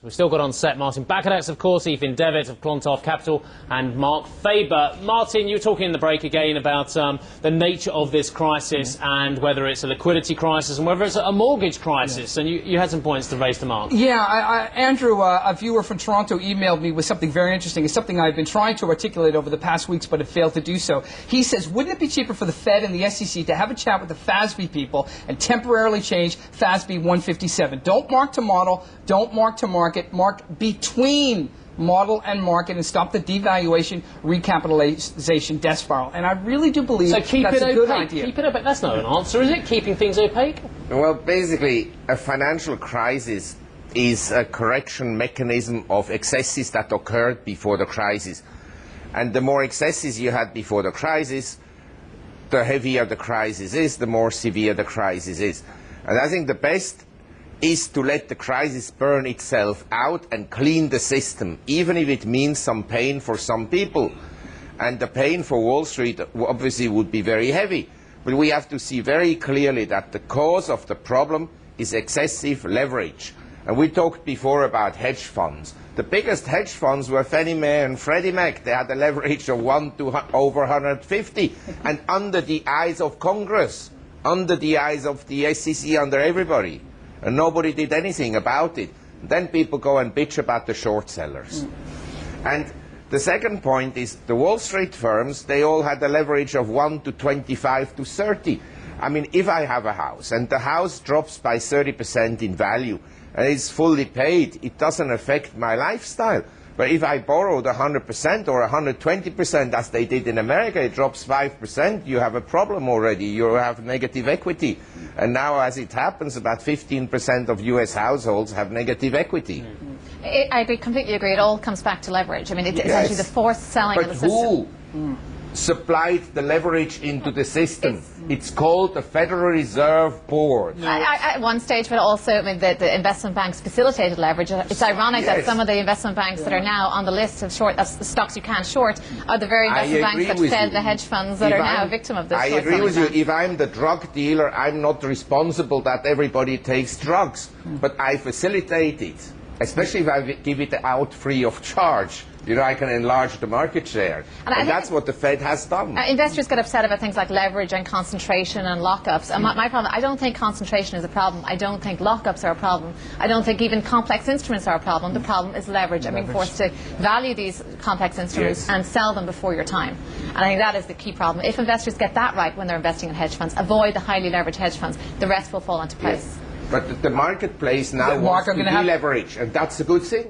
We've still got on set Martin Bakadax, of course, Ethan Devitt of Clontarf Capital, and Marc Faber. Martin, you were talking in the break again about the nature of this crisis and whether it's a liquidity crisis and whether it's a mortgage crisis. And you had some points to raise to Mark. Yeah, Andrew, a viewer from Toronto, emailed me with something very interesting. It's something I've been trying to articulate over the past weeks, but have failed to do so. He says, wouldn't it be cheaper for the Fed and the SEC to have a chat with the FASB people and temporarily change FASB 157? Don't mark to model, don't mark to market, mark between model and market, and stop the devaluation, recapitalization death spiral. And I really do believe that's a good idea. Keep it opaque. That's not an answer, is it? Keeping things opaque? Well, basically, a financial crisis is a correction mechanism of excesses that occurred before the crisis. And the more excesses you had before the crisis, the heavier the crisis is, the more severe the crisis is. And I think the best is to let the crisis burn itself out and clean the system, even if it means some pain for some people. And the pain for Wall Street obviously would be very heavy. But we have to see very clearly that the cause of the problem is excessive leverage. And we talked before about hedge funds. The biggest hedge funds were Fannie Mae and Freddie Mac. They had a leverage of 1 to over 150. And under the eyes of Congress, under the eyes of the SEC, under everybody. And nobody did anything about it. Then people go and bitch about the short sellers. And the second point is the Wall Street firms, they all had a leverage of 1 to 25 to 30. I mean, if I have a house and the house drops by 30% in value and it's fully paid, it doesn't affect my lifestyle. But if I borrowed 100% or 120%, as they did in America, it drops 5%, you have a problem already. You have negative equity. And now, as it happens, about 15% of US households have negative equity. I completely agree. It all comes back to leverage. I mean, it's essentially the forced selling of the system. But who supplied the leverage into the system? It's called the Federal Reserve Board. At one stage, but also, I mean, the investment banks facilitated leverage. It's ironic that some of the investment banks that are now on the list of stocks you can't short are the very investment banks that fed the hedge funds that are now a victim of this. I agree with you. If I'm the drug dealer, I'm not responsible that everybody takes drugs, but I facilitate it, especially if I give it out free of charge. You know, I can enlarge the market share. And that's what the Fed has done. Investors get upset about things like leverage and concentration and lockups. And my problem, I don't think concentration is a problem. I don't think lockups are a problem. I don't think even complex instruments are a problem. The problem is leverage. I mean, forced to value these complex instruments and sell them before your time. And I think that is the key problem. If investors get that right when they're investing in hedge funds, avoid the highly leveraged hedge funds, the rest will fall into place. But the marketplace now wants to deleverage, and that's a good thing.